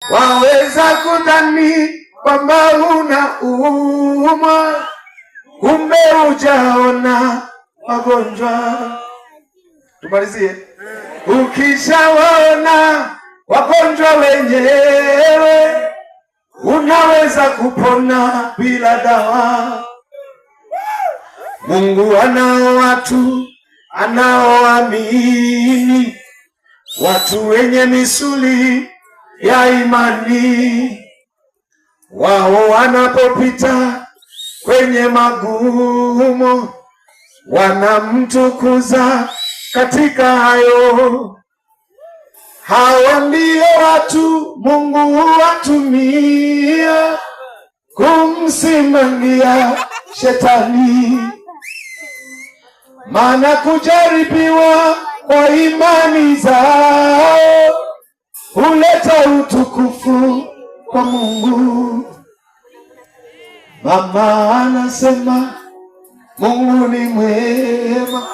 Waweza kudhani kwamba unaumwa, kumbe hujaona magonjwa. Tumalizie. Ukishawaona wagonjwa wenyewe, unaweza kupona bila dawa. Mungu anao watu anaoamini, watu wenye misuli ya imani. Wao wanapopita kwenye magumu, wanamtukuza katika hayo. Hawa ndio watu Mungu huwatumia kumsimamia shetani. Maana kujaribiwa kwa imani zao huleta utukufu kwa Mungu. Mama anasema Mungu ni mwema.